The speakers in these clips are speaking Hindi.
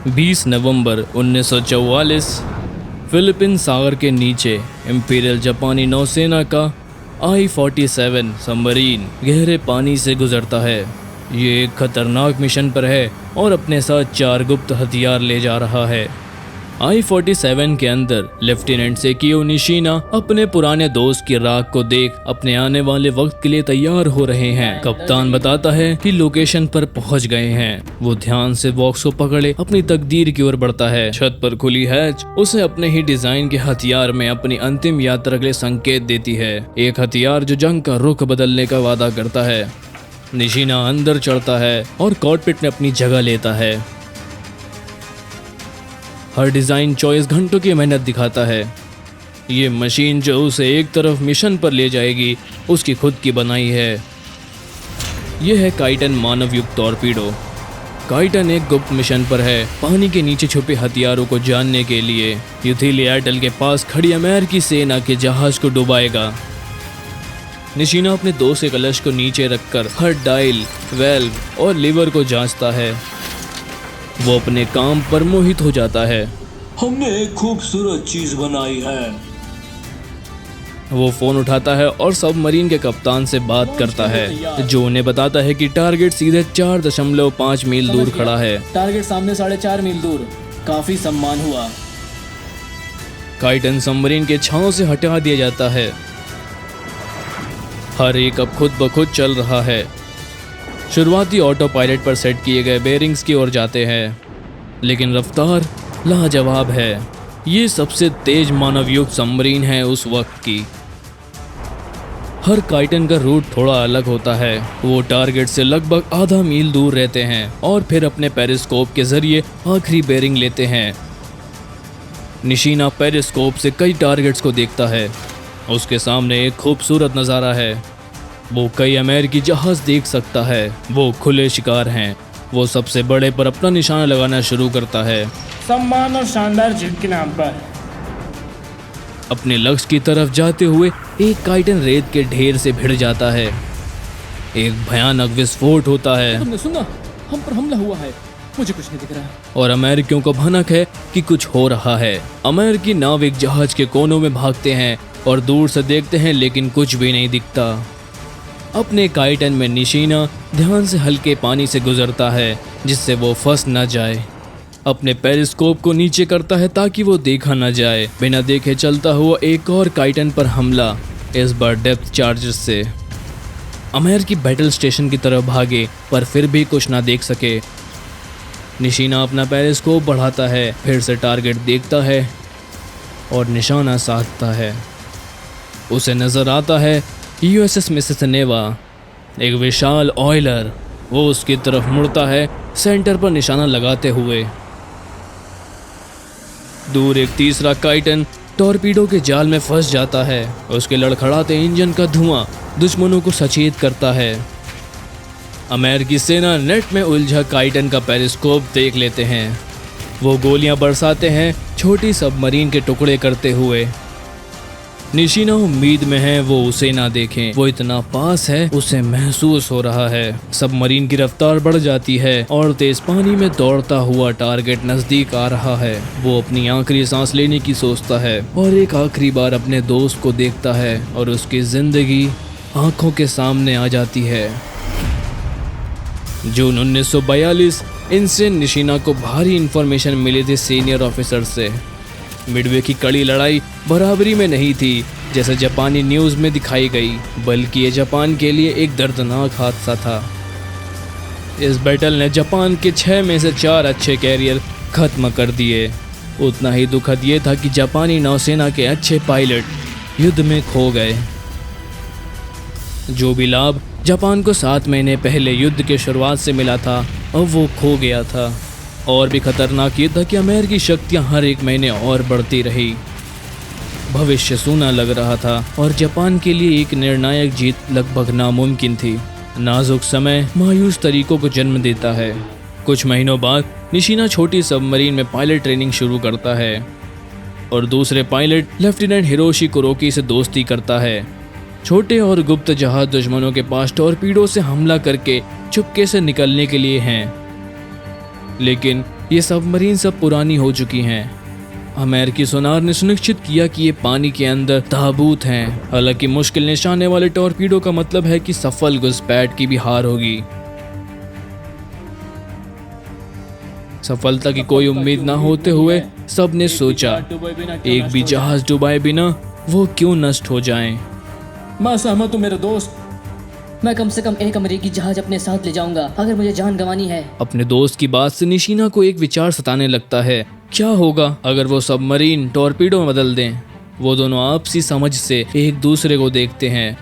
20 नवंबर 1944 फिलीपीन सागर के नीचे इंपीरियल जापानी नौसेना का I-47 सबमरीन गहरे पानी से गुजरता है। ये एक खतरनाक मिशन पर है और अपने साथ 4 गुप्त हथियार ले जा रहा है। I-47 के अंदर लेफ्टिनेंट सेकियो निशिना अपने पुराने दोस्त की राख को देख अपने आने वाले वक्त के लिए तैयार हो रहे हैं। कप्तान बताता है कि लोकेशन पर पहुंच गए हैं। वो ध्यान से बॉक्स को पकड़े अपनी तकदीर की ओर बढ़ता है। छत पर खुली हैच उसे अपने ही डिजाइन के हथियार में अपनी अंतिम यात्रा के लिए संकेत देती है। एक हथियार जो जंग का रुख बदलने का वादा करता है। निशिना अंदर चढ़ता है और कॉकपिट में अपनी जगह लेता है। हर डिज़ाइन चॉइस घंटों की मेहनत दिखाता है। ये मशीन जो उसे एक तरफ मिशन पर ले जाएगी उसकी खुद की बनाई है। यह है काइटन मानव युक्त टॉर्पीडो। काइटन एक गुप्त मिशन पर है, पानी के नीचे छुपे हथियारों को जानने के लिए। यूथिली एटल के पास खड़ी अमेरिकी सेना के जहाज को डुबाएगा। निशिना अपने दोस्त के कलश को नीचे रखकर हर डायल, वेल्व और लीवर को जांचता है। वो अपने काम पर मोहित हो जाता है। हमने एक खूबसूरत चीज बनाई है। वो फोन उठाता है और सबमरीन के कप्तान से बात करता है, जो उन्हें बताता है कि टारगेट सीधे 4.5 मील दूर खड़ा है। टारगेट सामने 4.5 मील दूर। काफी सम्मान हुआ। काइटन सबमरीन के छांव से हटा दिया जाता है। हर एक अब खुद ब खुद चल रहा है। शुरुआती ऑटो पायलट पर सेट किए गए बेरिंग्स की ओर जाते हैं, लेकिन रफ्तार लाजवाब है। ये सबसे तेज मानव युक्त सबमरीन है उस वक्त की। हर काइटन का रूट थोड़ा अलग होता है। वो टारगेट से लगभग आधा मील दूर रहते हैं और फिर अपने पेरिस्कोप के जरिए आखिरी बेरिंग लेते हैं। निशिना पेरिस्कोप से कई टारगेट्स को देखता है। उसके सामने एक खूबसूरत नज़ारा है। वो कई अमेरिकी जहाज देख सकता है। वो खुले शिकार हैं। वो सबसे बड़े पर अपना निशाना लगाना शुरू करता है। सम्मान और शानदार जीत के नाम पर अपने लक्ष्य की तरफ जाते हुए एक काइटन रेत के ढेर से भिड़ जाता है। एक भयानक विस्फोट होता है। तुमने सुना? हम पर हमला हुआ है। मुझे कुछ नहीं दिख रहा। और अमेरिकियों को भनक है कि कुछ हो रहा है। अमेरिकी नाविक जहाज के कोनों में भागते हैं और दूर से देखते हैं, लेकिन कुछ भी नहीं दिखता। अपने काइटन में निशिना ध्यान से हल्के पानी से गुजरता है, जिससे वो फंस न जाए। अपने पेरिस्कोप को नीचे करता है ताकि वो देखा न जाए। बिना देखे चलता हुआ एक और काइटन पर हमला, इस बार डेप्थ चार्जर से। अमेरिकी बैटल स्टेशन की तरफ भागे पर फिर भी कुछ ना देख सके। निशिना अपना पेरिस्कोप बढ़ाता है, फिर से टारगेट देखता है और निशाना साधता है। उसे नजर आता है USS मिसिसिनेवा, एक विशाल ऑयलर। वो उसकी तरफ मुड़ता है, सेंटर पर निशाना लगाते हुए। दूर एक तीसरा काइटन टॉर्पीडो के जाल में फंस जाता है। उसके लड़खड़ाते इंजन का धुआं दुश्मनों को सचेत करता है। अमेरिकी सेना नेट में उलझा काइटन का पेरिस्कोप देख लेते हैं। वो गोलियां बरसाते हैं, छोटी सबमरीन के टुकड़े करते हुए। निशिना उम्मीद में है वो उसे ना देखें। वो इतना पास है, उसे महसूस हो रहा है। सबमरीन की रफ्तार बढ़ जाती है और तेज पानी में दौड़ता हुआ टारगेट नजदीक आ रहा है। वो अपनी आखिरी सांस लेने की सोचता है और एक आखिरी बार अपने दोस्त को देखता है और उसकी जिंदगी आंखों के सामने आ जाती है। जून 1942 इनसे निशिना को भारी इंफॉर्मेशन मिली थी सीनियर ऑफिसर से। मिडवे की कड़ी लड़ाई बराबरी में नहीं थी जैसे जापानी न्यूज़ में दिखाई गई, बल्कि ये जापान के लिए एक दर्दनाक हादसा था। इस बैटल ने जापान के 6 में से 4 अच्छे कैरियर खत्म कर दिए। उतना ही दुखद ये था कि जापानी नौसेना के अच्छे पायलट युद्ध में खो गए। जो भी लाभ जापान को 7 महीने पहले युद्ध के शुरुआत से मिला था, अब वो खो गया था। और भी खतरनाक ये था कि अमेरिकी शक्तियां हर एक महीने और बढ़ती रही। भविष्य सूना लग रहा था और जापान के लिए एक निर्णायक जीत लगभग नामुमकिन थी। नाजुक समय मायूस तरीकों को जन्म देता है। कुछ महीनों बाद निशिना छोटी सबमरीन में पायलट ट्रेनिंग शुरू करता है और दूसरे पायलट लेफ्टिनेंट हिरोशी कुरोकी से दोस्ती करता है। छोटे और गुप्त जहाज दुश्मनों के पास टॉर्पीडो से हमला करके चुपके से निकलने के लिए हैं, लेकिन ये सबमरीन सब पुरानी हो चुकी हैं। अमेरिकी सोनार ने सुनिश्चित किया कि ये पानी के अंदर ताबूत हैं। हालांकि मुश्किल निशाने वाले टॉर्पीडो का मतलब है कि सफल घुसपैठ की भी हार होगी। सफलता की कोई उम्मीद न होते हुए सबने सोचा, एक भी जहाज डुबाए बिना वो क्यों नष्ट हो जाएं। मैं सहमत हूँ मेरे दोस्त। मैं कम से कम एक अमेरिकी जहाज अपने साथ ले जाऊंगा अगर मुझे जान गंवानी है। अपने दोस्त की बात से निशीना को एक विचार सताने लगता है। क्या होगा अगर वो सबमरीन टॉर्पीडो में बदल दें? वो दोनों आपसी समझ से एक दूसरे को देखते हैं।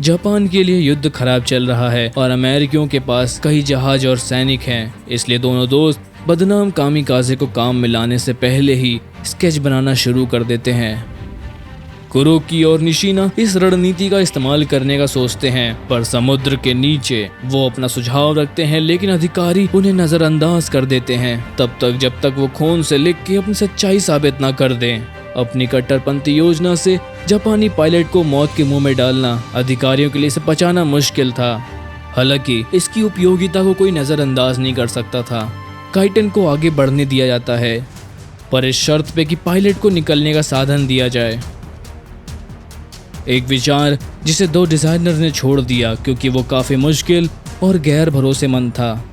जापान के लिए युद्ध खराब चल रहा है और अमेरिकियों के पास कई जहाज और सैनिक हैं। इसलिए दोनों दोस्त बदनाम कामिकाज़े को काम में लाने से पहले ही स्केच बनाना शुरू कर देते हैं। कुरोकी और निशीना इस रणनीति का इस्तेमाल करने का सोचते हैं, पर समुद्र के नीचे वो अपना सुझाव रखते हैं, लेकिन अधिकारी उन्हें नजरअंदाज कर देते हैं तब तक जब तक वो खून से लिख के अपनी सच्चाई साबित ना कर दें। अपनी कट्टरपंथी योजना से जापानी पायलट को मौत के मुंह में डालना अधिकारियों के लिए इसे बचाना मुश्किल था। हालांकि इसकी उपयोगिता को कोई नजरअंदाज नहीं कर सकता था। काइटन को आगे बढ़ने दिया जाता है, पर इस शर्त पे कि पायलट को निकलने का साधन दिया जाए। एक विचार जिसे दो डिजाइनर ने छोड़ दिया क्योंकि वो काफी मुश्किल और गैर भरोसेमंद था।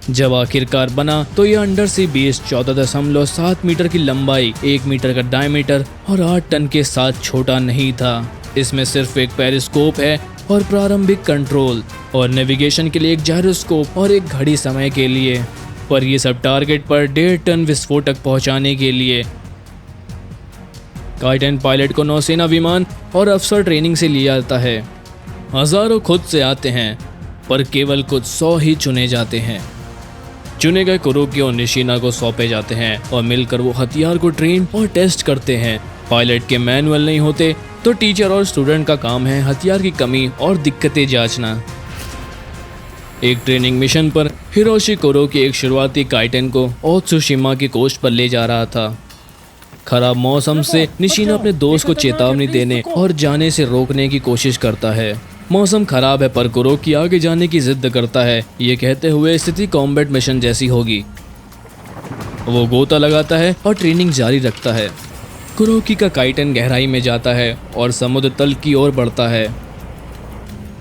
जब आखिरकार बना तो यह अंडर सी बेस 14.7 मीटर की लंबाई, 1 मीटर का डायमीटर और 8 टन के साथ छोटा नहीं था। इसमें सिर्फ एक पेरिस्कोप है और प्रारंभिक कंट्रोल और नेविगेशन के लिए एक जायरोस्कोप और एक घड़ी समय के लिए। पर ये सब टारगेट पर 1.5 टन विस्फोटक पहुंचाने के लिए। काइटन पायलट को नौसेना विमान और अफसर ट्रेनिंग से लिया जाता है। हजारों खुद से आते हैं, पर केवल कुछ 100 ही चुने जाते हैं। चुने गए कुरोकी और निशीना को सौंपे जाते हैं और मिलकर वो हथियार को ट्रेन और टेस्ट करते हैं। पायलट के मैनुअल नहीं होते तो टीचर और स्टूडेंट का काम है हथियार की कमी और दिक्कतें जांचना। एक ट्रेनिंग मिशन पर हिरोशी कुरोकी एक शुरुआती काइटन को ओत्सुशिमा की कोस्ट पर ले जा रहा था। खराब मौसम से निशीना अपने दोस्त को चेतावनी देने और जाने से रोकने की कोशिश करता है। मौसम खराब है पर कुरोकी आगे जाने की जिद करता है, ये कहते हुए स्थिति कॉम्बैट मिशन जैसी होगी। वो गोता लगाता है और ट्रेनिंग जारी रखता है। कुरोकी का काइटन गहराई में जाता है और समुद्र तल की ओर बढ़ता है।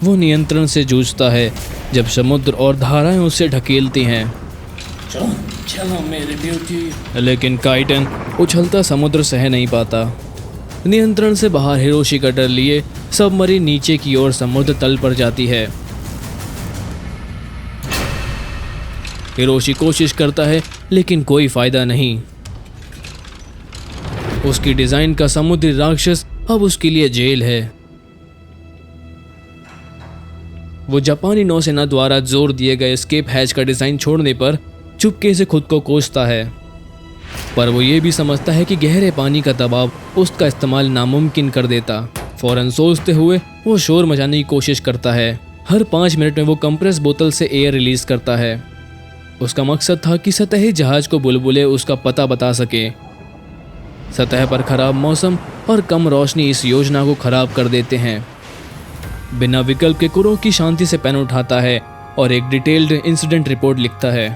वो नियंत्रण से जूझता है जब समुद्र और धाराएं उसे ढकेलती हैं। चलो चलो मेरी ब्यूटी। लेकिन काइटन उछलता समुद्र सह नहीं पाता। नियंत्रण से बाहर हिरोशी कटर लिए सबमरीन नीचे की ओर समुद्र तल पर जाती है। हिरोशी कोशिश करता है लेकिन कोई फायदा नहीं। उसकी डिजाइन का समुद्री राक्षस अब उसके लिए जेल है। वो जापानी नौसेना द्वारा जोर दिए गए एस्केप हैच का डिजाइन छोड़ने पर चुपके से खुद को कोसता है, पर वो ये भी समझता है कि गहरे पानी का दबाव उसका इस्तेमाल नामुमकिन कर देता। फौरन सोचते हुए वो शोर मचाने की कोशिश करता है। हर 5 मिनट में वो कंप्रेस बोतल से एयर रिलीज करता है। उसका मकसद था कि सतही जहाज को बुलबुले उसका पता बता सके। सतह पर खराब मौसम और कम रोशनी इस योजना को खराब कर देते हैं। बिना विकल्प के कुरोकी शांति से पेन उठाता है और एक डिटेल्ड इंसिडेंट रिपोर्ट लिखता है,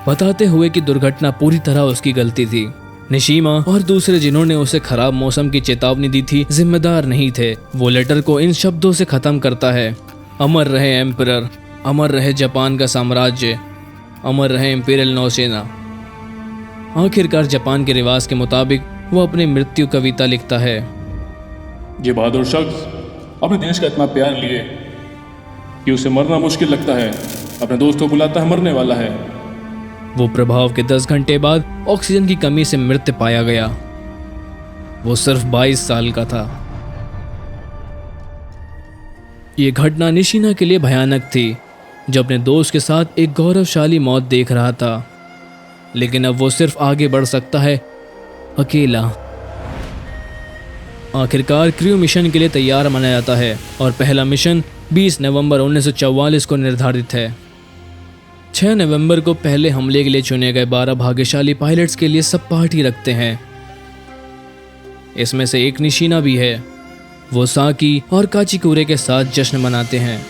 बताते हुए कि दुर्घटना पूरी तरह उसकी गलती थी। निशीमा और दूसरे जिन्होंने उसे खराब मौसम की चेतावनी दी थी जिम्मेदार नहीं थे। वो लेटर को इन शब्दों से खत्म करता है, अमर रहे एम्परर, अमर रहे जापान का साम्राज्य, अमर रहे इंपीरियल नौसेना। आखिरकार जापान के रिवाज के मुताबिक वो अपनी मृत्यु कविता लिखता है। ये बहादुर शख्स अपने देश का इतना प्यार लिए कि उसे मरना मुश्किल लगता है, अपने दोस्त को बुलाता है, मरने वाला है। वो प्रभाव के 10 घंटे बाद ऑक्सीजन की कमी से मृत पाया गया। वो सिर्फ 22 साल का था। ये घटना निशीना के लिए भयानक थी, जो अपने दोस्त के साथ एक गौरवशाली मौत देख रहा था, लेकिन अब वो सिर्फ आगे बढ़ सकता है अकेला। आखिरकार क्रू मिशन के लिए तैयार माना जाता है और पहला मिशन 20 नवंबर 1944 को निर्धारित है। 6 नवंबर को पहले हमले के लिए चुने गए 12 भाग्यशाली पायलट्स के लिए सब पार्टी रखते हैं। इसमें से एक निशीना भी है। वो साकी और काचिकुरे के साथ जश्न मनाते हैं।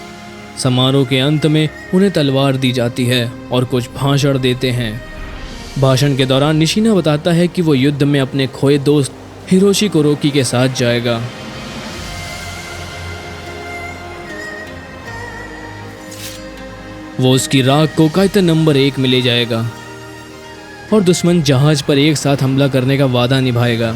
समारोह के अंत में उन्हें तलवार दी जाती है और कुछ भाषण देते हैं। भाषण के दौरान निशिना बताता है कि वो युद्ध में अपने खोए दोस्त हिरोशी कुरोकी के साथ जाएगा। वो उसकी राख को काइटन नंबर 1 में ले जाएगा और दुश्मन जहाज पर एक साथ हमला करने का वादा निभाएगा।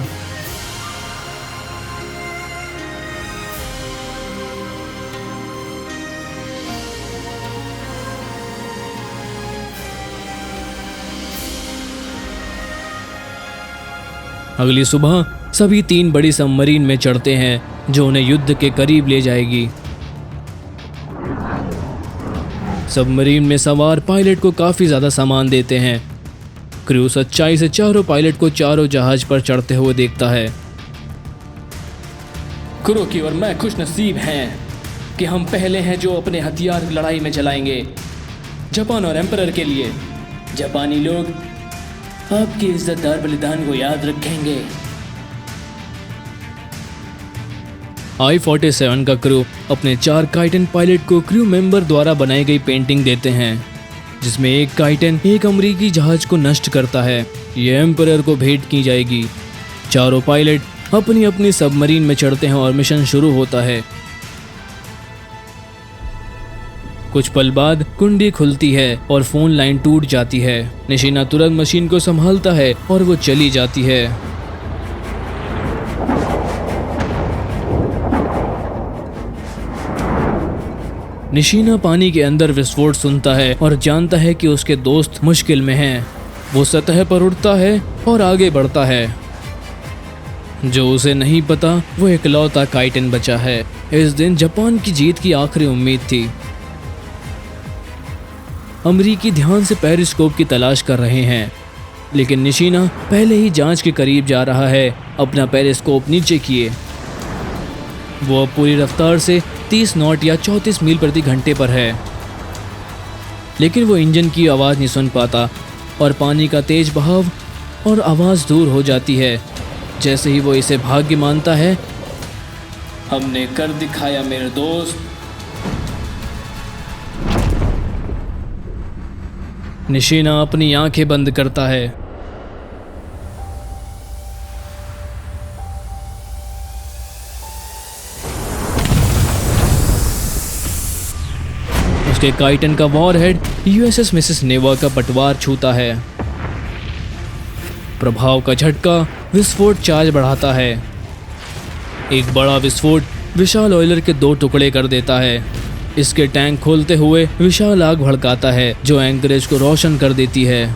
अगली सुबह सभी 3 बड़ी सबमरीन में चढ़ते हैं जो उन्हें युद्ध के करीब ले जाएगी। सबमरीन में सवार पायलट को काफ़ी ज़्यादा सामान देते हैं। क्रू सच्चाई से चारों पायलट को चारों जहाज पर चढ़ते हुए देखता है। कुरोकी और मैं खुश नसीब हैं कि हम पहले हैं जो अपने हथियार लड़ाई में चलाएंगे, जापान और एम्परर के लिए। जापानी लोग आपके इज्जतदार बलिदान को याद रखेंगे। I-47 का क्रू अपने 4 काइटन पायलट को क्रू मेंबर द्वारा बनाई गई पेंटिंग देते हैं, जिसमें एक काइटन एक अमेरिकी जहाज को नष्ट करता है। ये एम्परर को भेंट की जाएगी। चारों पायलट अपनी अपनी सबमरीन में चढ़ते हैं और मिशन शुरू होता है। कुछ पल बाद कुंडी खुलती है और फोन लाइन टूट जाती है। निशिना तुरंत मशीन को संभालता है और वो चली जाती है। निशिना पानी के अंदर विस्फोट सुनता है और जानता है कि उसके दोस्त मुश्किल में हैं। वो सतह पर उड़ता है और आगे बढ़ता है। जो उसे नहीं पता वो इकलौता काइटन बचा है। इस दिन जापान की जीत की आखिरी उम्मीद थी। अमरीकी ध्यान से पेरिस्कोप की तलाश कर रहे हैं, लेकिन निशिना पहले ही जांच के करीब जा रहा है। अपना पेरिस्कोप नीचे किए। वो अब पूरी रफ्तार से 30 नॉट या 34 मील प्रति घंटे पर है, लेकिन वो इंजन की आवाज़ नहीं सुन पाता और पानी का तेज बहाव और आवाज़ दूर हो जाती है। जैसे ही वो इसे भाग्य मानता है, हमने कर दिखाया मेरे दोस्त। निशिना अपनी आंखें बंद करता है। उसके काइटन का वॉरहेड यूएसएस मिसेस नेवा का पटवार छूता है। प्रभाव का झटका विस्फोट चार्ज बढ़ाता है। एक बड़ा विस्फोट विशाल ऑयलर के 2 टुकड़े कर देता है। इसके टैंक खोलते हुए विशाल आग भड़काता है जो एंकरेज को रोशन कर देती है।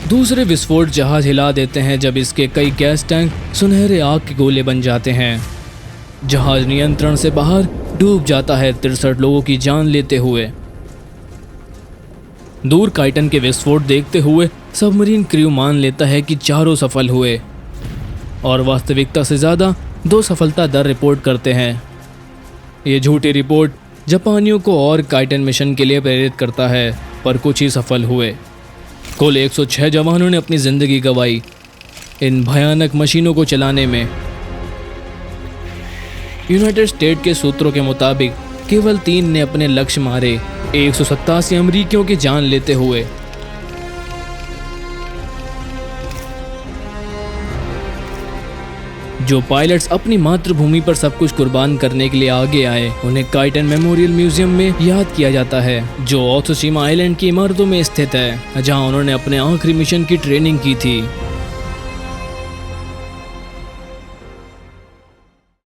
दूसरे विस्फोट जहाज हिला देते हैं जब इसके कई गैस टैंक सुनहरे आग के गोले बन जाते हैं। जहाज नियंत्रण से बाहर डूब जाता है, 63 लोगों की जान लेते हुए। दूर काइटन के विस्फोट देखते हुए सबमरीन क्रू मान लेता है कि चारों सफल हुए और वास्तविकता से ज़्यादा 2 सफलता दर रिपोर्ट करते हैं। ये झूठी रिपोर्ट जापानियों को और काइटन मिशन के लिए प्रेरित करता है, पर कुछ ही सफल हुए। कुल 106 जवानों ने अपनी ज़िंदगी गंवाई इन भयानक मशीनों को चलाने में। यूनाइटेड स्टेट के सूत्रों के मुताबिक केवल 3 ने अपने लक्ष्य मारे, 187 अमरीकियों की जान लेते हुए। जो पायलट्स अपनी मातृभूमि पर सब कुछ कुर्बान करने के लिए आगे आए, उन्हें काइटन मेमोरियल म्यूजियम में याद किया जाता है, जो ओत्सुशिमा आइलैंड की इमारतों में स्थित है, जहां उन्होंने अपने आखिरी मिशन की ट्रेनिंग की थी।